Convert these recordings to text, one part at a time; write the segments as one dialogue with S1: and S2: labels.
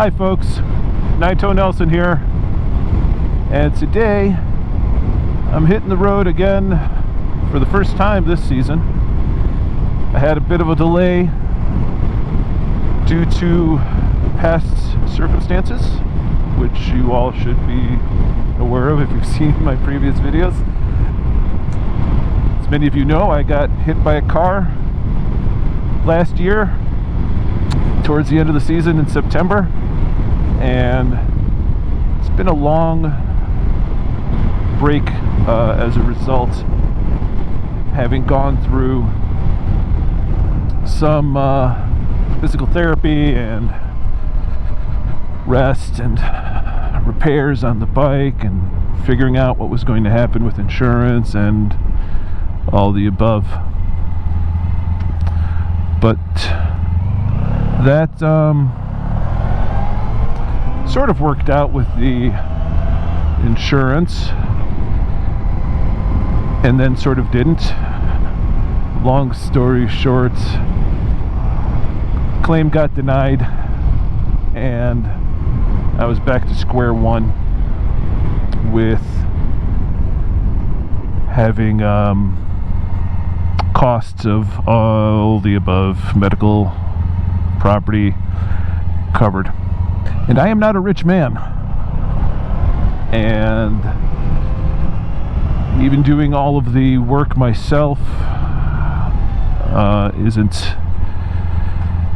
S1: Hi folks, Nine-Toe Nelson here, and today I'm hitting the road again for the first time this season. I had a bit of a delay due to past circumstances, which you all should be aware of if you've seen my previous videos. As many of you know, I got hit by a car last year towards the end of the season in September, and it's been a long break as a result, having gone through some physical therapy and rest and repairs on the bike and figuring out what was going to happen with insurance and all the above. But that sort of worked out with the insurance, and then sort of didn't. Long story short, claim got denied, and I was back to square one with having costs of all the above, medical, property covered. And I am not a rich man, and even doing all of the work myself isn't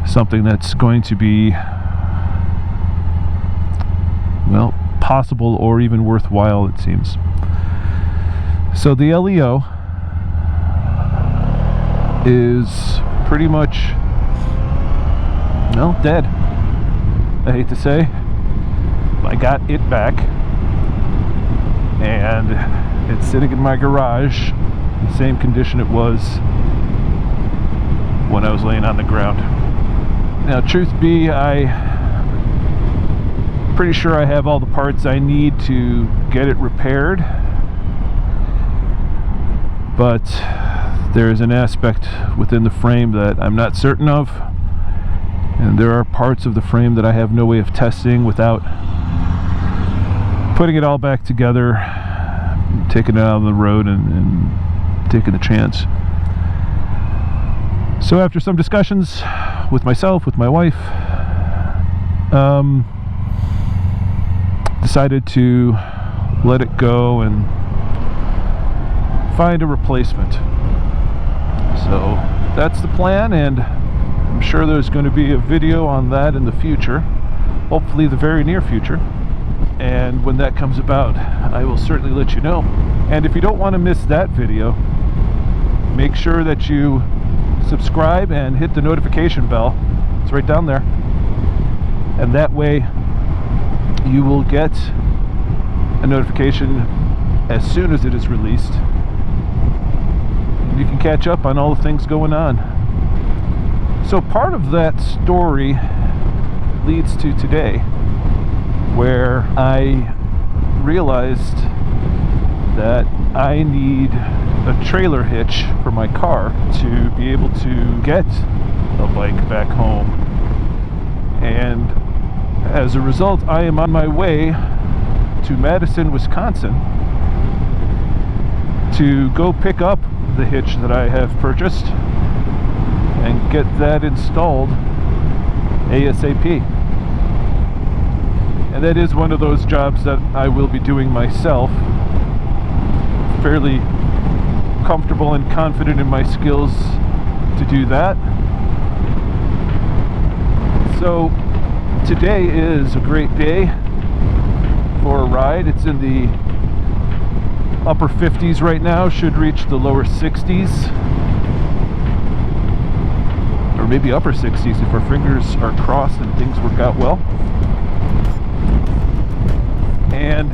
S1: something that's going to be, well, possible or even worthwhile, it seems. So the LEO is pretty much, well, dead. I hate to say. I got it back, and it's sitting in my garage, the same condition it was when I was laying on the ground. Now, truth be, I'm pretty sure I have all the parts I need to get it repaired, but there's an aspect within the frame that I'm not certain of, and there are parts of the frame that I have no way of testing without putting it all back together, taking it out on the road, and taking the chance. So after some discussions with myself, with my wife, decided to let it go and find a replacement. So that's the plan, and I'm sure there's going to be a video on that in the future, hopefully the very near future. And when that comes about, I will certainly let you know. And if you don't want to miss that video, make sure that you subscribe and hit the notification bell. It's right down there, and that way you will get a notification as soon as it is released. You can catch up on all the things going on. So part of that story leads to today, where I realized that I need a trailer hitch for my car to be able to get a bike back home. And as a result, I am on my way to Madison, Wisconsin to go pick up the hitch that I have purchased and get that installed ASAP. And that is one of those jobs that I will be doing myself. Fairly comfortable and confident in my skills to do that. So today is a great day for a ride. It's in the upper 50s right now, should reach the lower 60s, or maybe upper 60s if our fingers are crossed and things work out well. And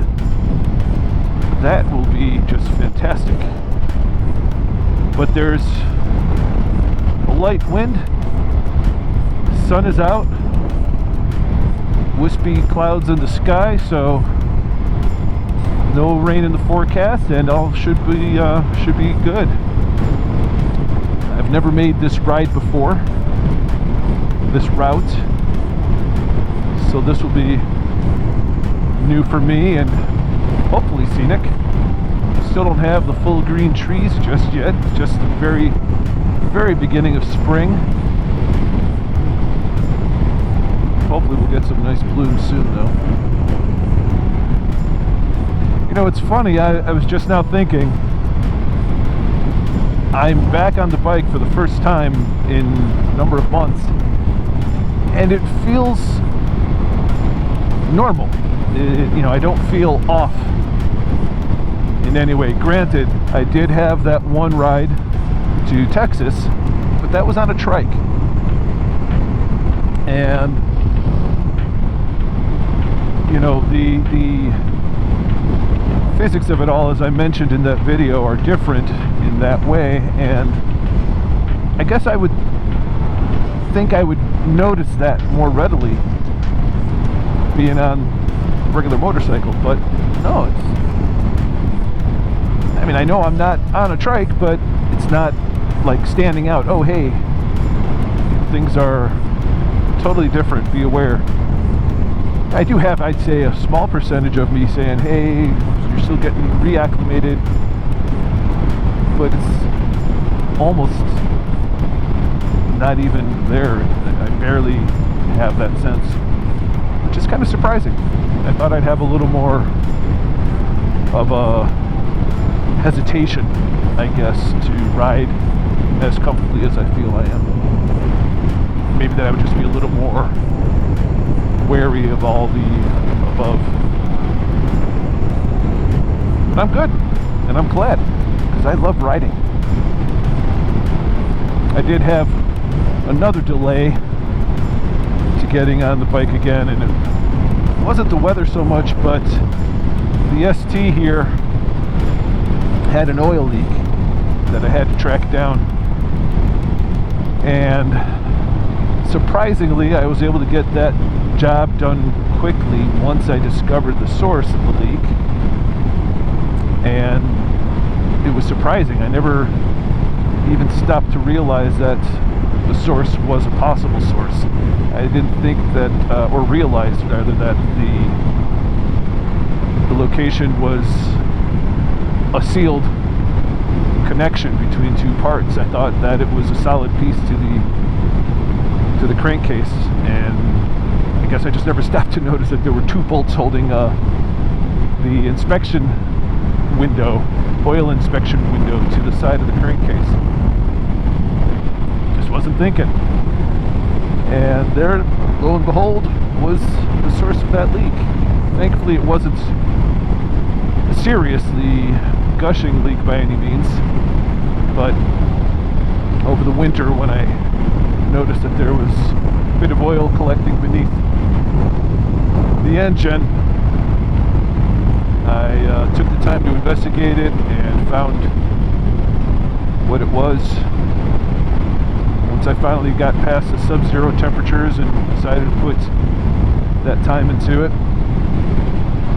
S1: that will be just fantastic. But there's a light wind, sun is out, wispy clouds in the sky, so no rain in the forecast, and all should be good. I've never made this ride before, this route, So this will be new for me and hopefully scenic. Still don't have the full green trees just yet, just the very beginning of spring. Hopefully we'll get some nice blooms soon though. You know, it's funny, I was just now thinking, I'm back on the bike for the first time in a number of months, and it feels normal. You know, I don't feel off in any way. Granted, I did have that one ride to Texas, but that was on a trike. And you know, the physics of it all, as I mentioned in that video, are different in that way, and I guess I would think I would notice that more readily being on a regular motorcycle, but no, it's, I mean, I know I'm not on a trike, but it's not like standing out. Oh, hey, things are totally different, be aware. I do have, I'd say, a small percentage of me saying, hey, you're still getting reacclimated, but it's almost not even there. I barely have that sense, which is kind of surprising. I thought I'd have a little more of a hesitation, I guess, to ride as comfortably as I feel I am. Maybe that I would just be a little more wary of all the above. But I'm good, and I'm glad, because I love riding. I did have another delay to getting on the bike again, and it wasn't the weather so much, but the ST here had an oil leak that I had to track down, and surprisingly I was able to get that job done quickly once I discovered the source of the leak. And it was surprising. I never even stopped to realize that the source was a possible source. I didn't think that, or realized rather, that the location was a sealed connection between two parts. I thought that it was a solid piece to the crankcase, and I guess I just never stopped to notice that there were two bolts holding the inspection window, oil inspection window, to the side of the crankcase. Just wasn't thinking. And there, lo and behold, was the source of that leak. Thankfully it wasn't a seriously gushing leak by any means, but over the winter when I noticed that there was a bit of oil collecting beneath the engine, I took the time to investigate it and found what it was. Once I finally got past the sub-zero temperatures and decided to put that time into it,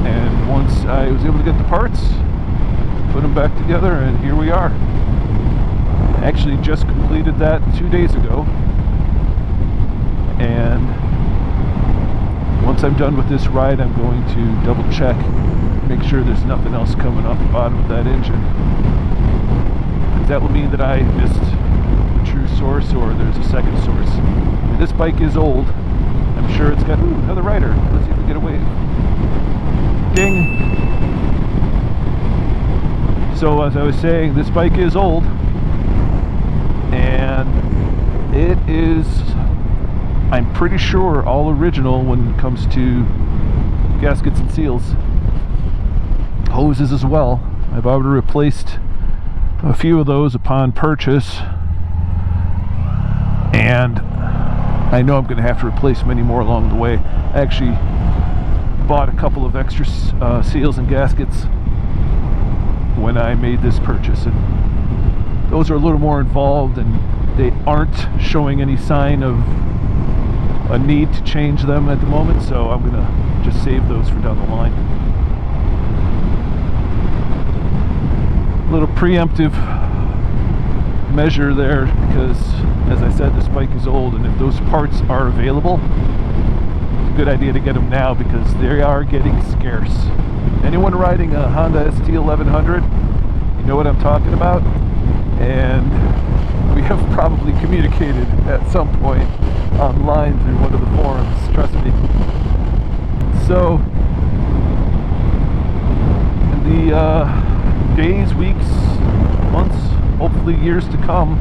S1: and once I was able to get the parts, put them back together, and here we are. I actually just completed that 2 days ago, and once I'm done with this ride, I'm going to double check, make sure there's nothing else coming off the bottom of that engine, because that will mean that I missed the true source, or there's a second source. And this bike is old. I'm sure it's got, ooh, another rider. Let's see if we get a wave. Ding! So as I was saying, this bike is old, and it is, I'm pretty sure, all original when it comes to gaskets and seals. Hoses as well. I've already replaced a few of those upon purchase, and I know I'm going to have to replace many more along the way. I actually bought a couple of extra seals and gaskets when I made this purchase, and those are a little more involved, and they aren't showing any sign of a need to change them at the moment, so I'm going to just save those for down the line. Little preemptive measure there, because as I said, this bike is old, and if those parts are available, good idea to get them now because they are getting scarce. Anyone riding a Honda ST1100, you know what I'm talking about, and we have probably communicated at some point online through one of the forums, trust me. So, in the days, weeks, months, hopefully years to come,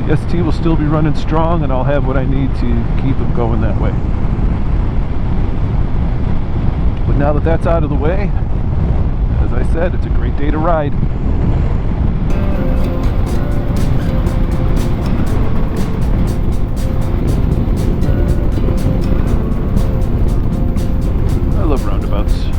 S1: the ST will still be running strong and I'll have what I need to keep them going that way. But now that that's out of the way, as I said, it's a great day to ride. I love roundabouts.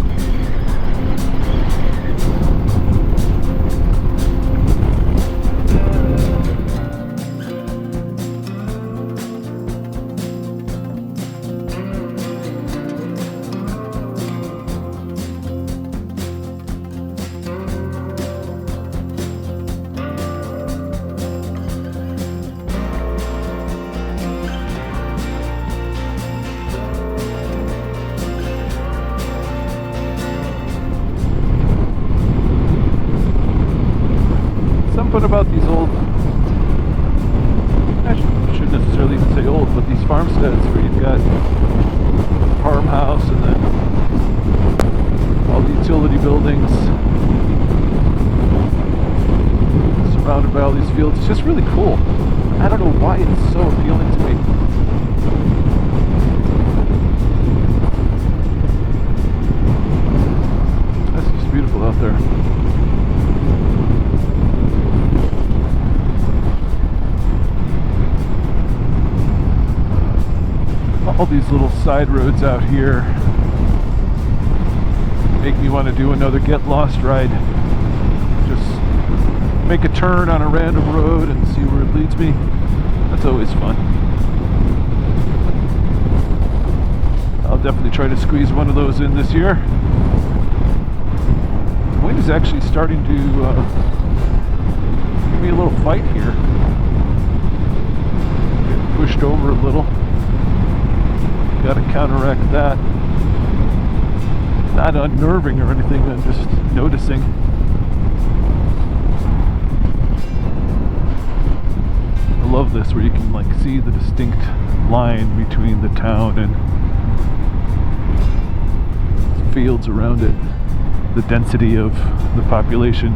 S1: Something about these old, I shouldn't necessarily even say old, but these farmsteads where you've got a farmhouse and then all the utility buildings surrounded by all these fields. It's just really cool. I don't know why it's so appealing to me. That's just beautiful out there. All these little side roads out here make me want to do another get lost ride. Just make a turn on a random road and see where it leads me. That's always fun. I'll definitely try to squeeze one of those in this year. The wind is actually starting to give me a little fight here. Get pushed over a little. Got to counteract that. Not unnerving or anything, I'm just noticing. I love this where you can like see the distinct line between the town and fields around it. The density of the population.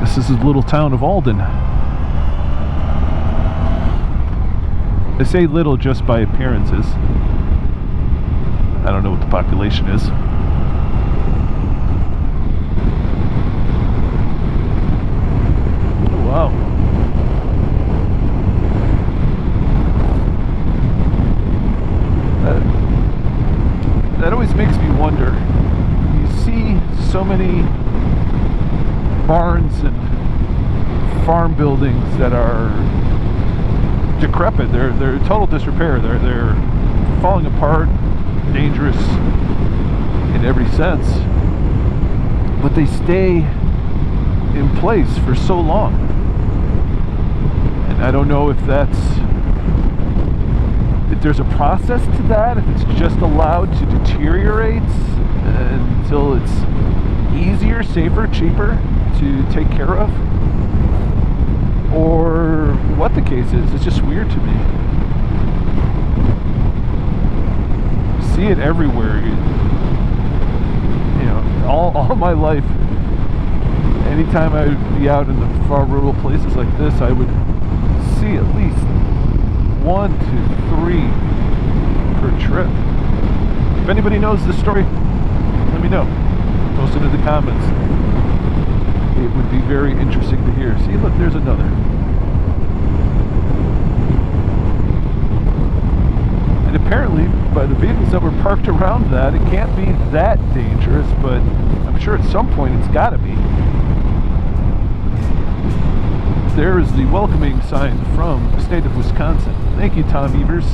S1: This is the little town of Alden. I say little just by appearances. I don't know what the population is. Oh, wow. That always makes me wonder. You see so many barns and farm buildings that are decrepit. They're in total disrepair. They're falling apart, dangerous in every sense. But they stay in place for so long. And I don't know if there's a process to that, if it's just allowed to deteriorate until it's easier, safer, cheaper to take care of, or what the case is. It's just weird to me. You see it everywhere. You know, all my life, anytime I would be out in the far rural places like this, I would see at least 1 to 3 per trip. If anybody knows this story, let me know. Post it in the comments. It would be very interesting to hear. See, look, there's another. And apparently, by the vehicles that were parked around that, it can't be that dangerous, but I'm sure at some point it's got to be. There is the welcoming sign from the state of Wisconsin. Thank you, Tom Evers.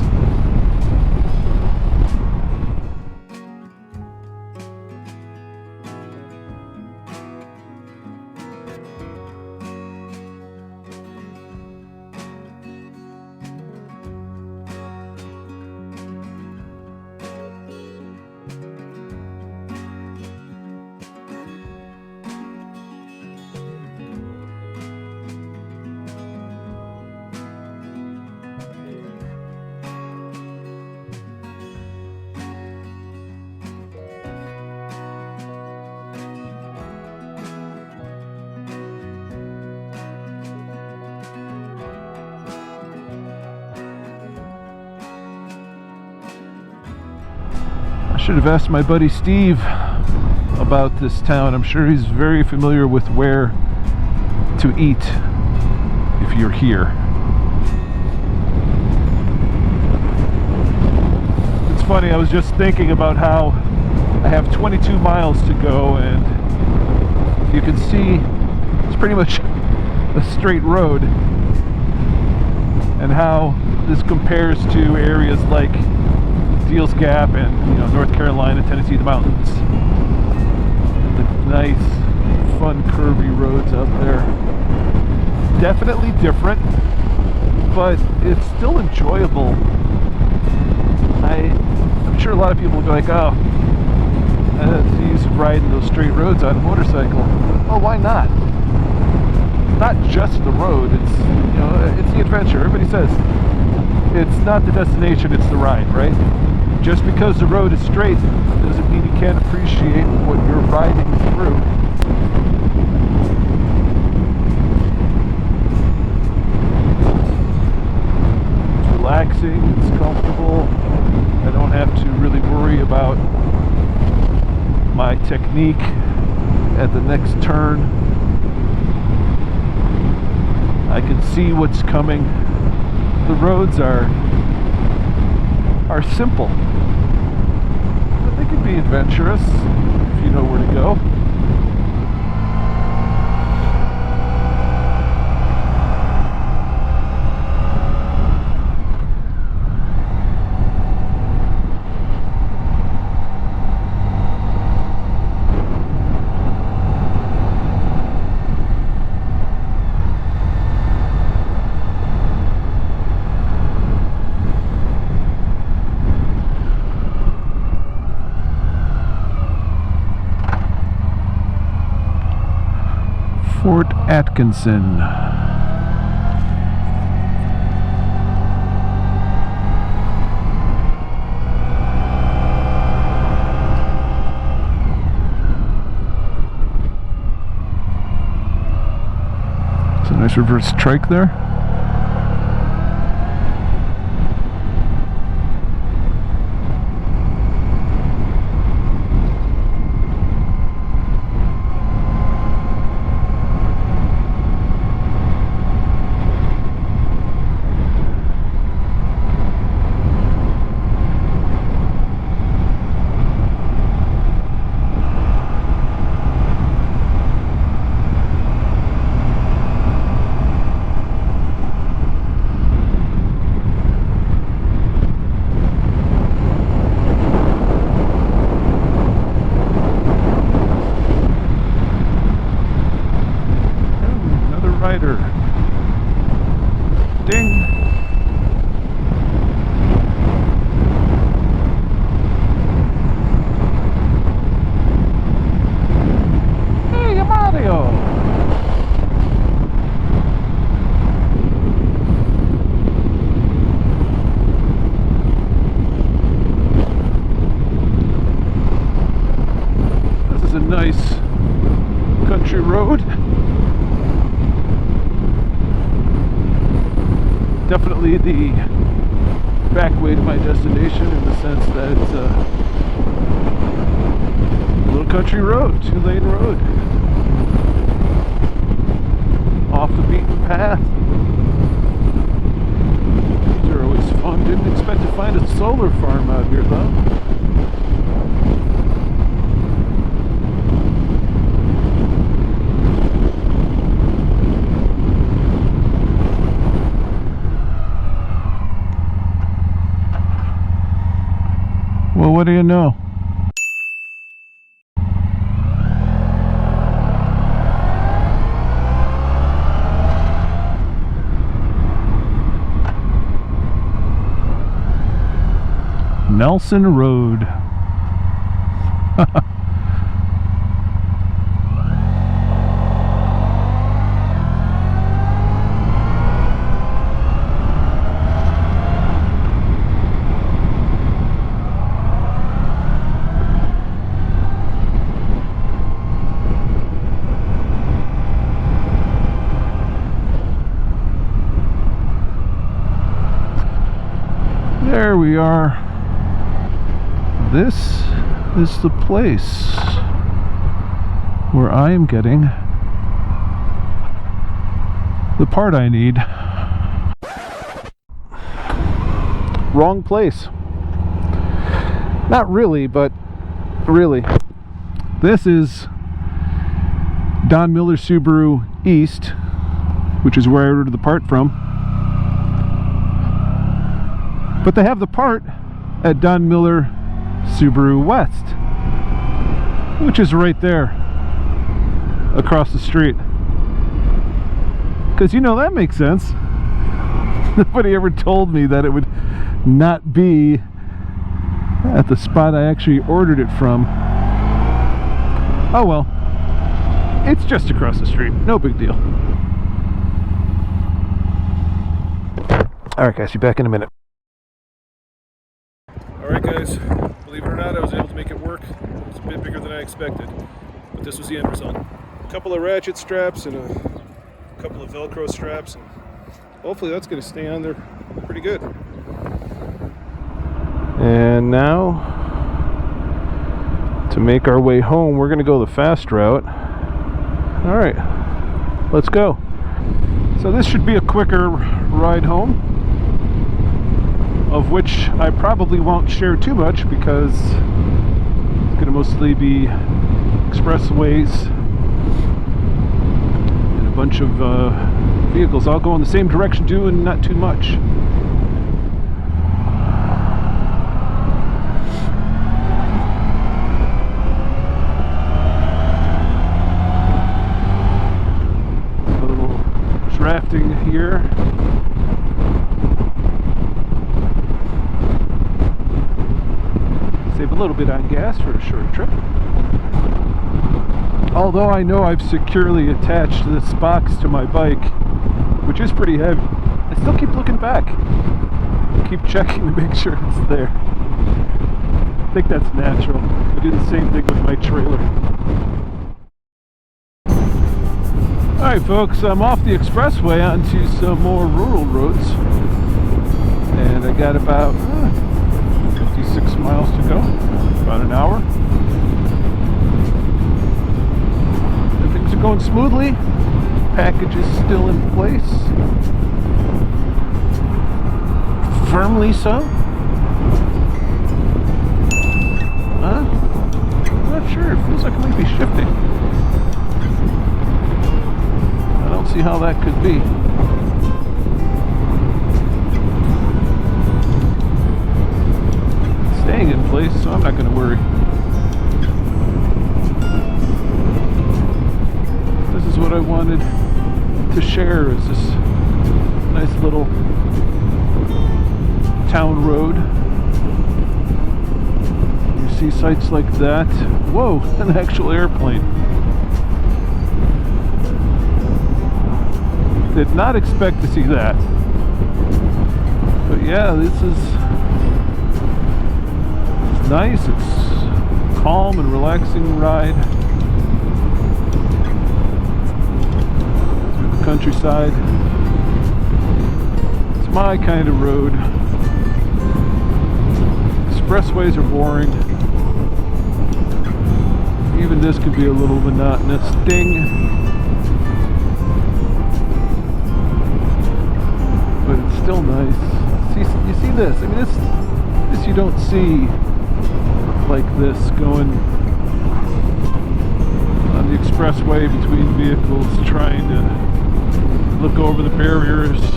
S1: Should have asked my buddy Steve about this town. I'm sure he's very familiar with where to eat if you're here. It's funny, I was just thinking about how I have 22 miles to go, and you can see it's pretty much a straight road, and how this compares to areas like Deals Gap and North Carolina, Tennessee, the mountains, the nice, fun, curvy roads up there. Definitely different, but it's still enjoyable. I'm sure a lot of people will be like, "Oh, it's the use of riding those straight roads on a motorcycle." Well, why not? It's not just the road; it's it's the adventure. Everybody says it's not the destination; it's the ride, right? Just because the road is straight doesn't mean you can't appreciate what you're riding through. It's relaxing, it's comfortable. I don't have to really worry about my technique at the next turn. I can see what's coming. The roads are simple. But they can be adventurous if you know where to go. Fort Atkinson. It's a nice reverse trike there. Ding! Hey, Mario! This is a nice country road. Definitely the back way to my destination, in the sense that it's a little country road, 2-lane road, off the beaten path. These are always fun. fun. Didn't expect to find a solar farm out here though. Well, what do you know? Nelson Road. There we are. This is the place where I am getting the part I need. Wrong place. Not really, but really. This is Don Miller Subaru East, which is where I ordered the part from. But they have the part at Don Miller Subaru West, which is right there across the street. Because you know that makes sense. Nobody ever told me that it would not be at the spot I actually ordered it from. Oh well, it's just across the street, no big deal. Alright guys, be back in a minute. Alright guys, believe it or not, I was able to make it work. It was a bit bigger than I expected, but this was the end result. A couple of ratchet straps and a couple of Velcro straps, and hopefully that's going to stay on there pretty good. And now, to make our way home, we're going to go the fast route. Alright, let's go. So this should be a quicker ride home, of which I probably won't share too much because it's going to mostly be expressways and a bunch of vehicles all go in the same direction doing not too much. A little drafting here. Save a little bit on gas for a short trip. Although I know I've securely attached this box to my bike, which is pretty heavy, I still keep looking back. Keep checking to make sure it's there. I think that's natural. I do the same thing with my trailer. Alright folks, I'm off the expressway onto some more rural roads. And I got about 56 miles to go, about an hour. And things are going smoothly. Package is still in place. Firmly so. I'm not sure, it feels like it might be shifting. I don't see how that could be. Staying in place, so I'm not going to worry. This is what I wanted to share, is this nice little town road. You see sights like that. Whoa, an actual airplane. Did not expect to see that. But yeah, this is nice. It's calm and relaxing ride through the countryside. It's my kind of road. Expressways are boring. Even this could be a little monotonous. Ding. But it's still nice. You see this? I mean, this you don't see like this going on the expressway between vehicles trying to look over the barriers. It's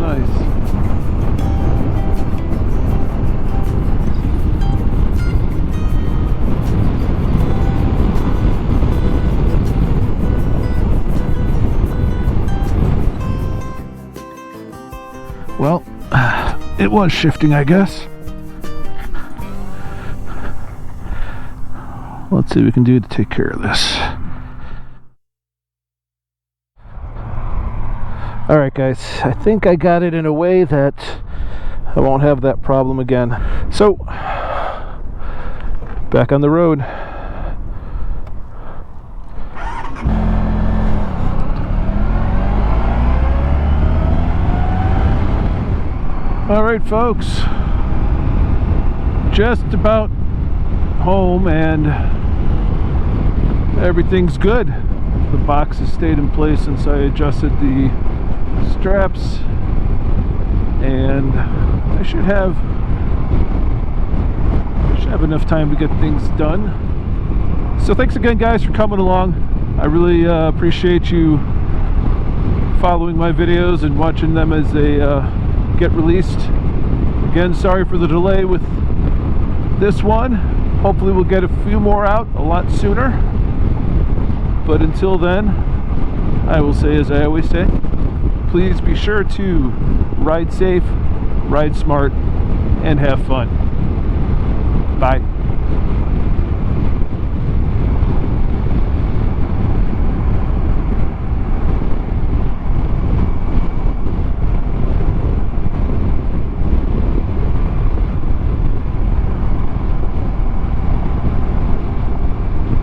S1: nice. Well, it was shifting, I guess. Let's see what we can do to take care of this. Alright guys, I think I got it in a way that I won't have that problem again. So, back on the road. Alright folks, just about home and everything's good. The box has stayed in place since I adjusted the straps, and I should have enough time to get things done. So thanks again guys for coming along. I really appreciate you following my videos and watching them as they get released. Again, sorry for the delay with this one. Hopefully we'll get a few more out a lot sooner. But until then, I will say as I always say, please be sure to ride safe, ride smart, and have fun. Bye.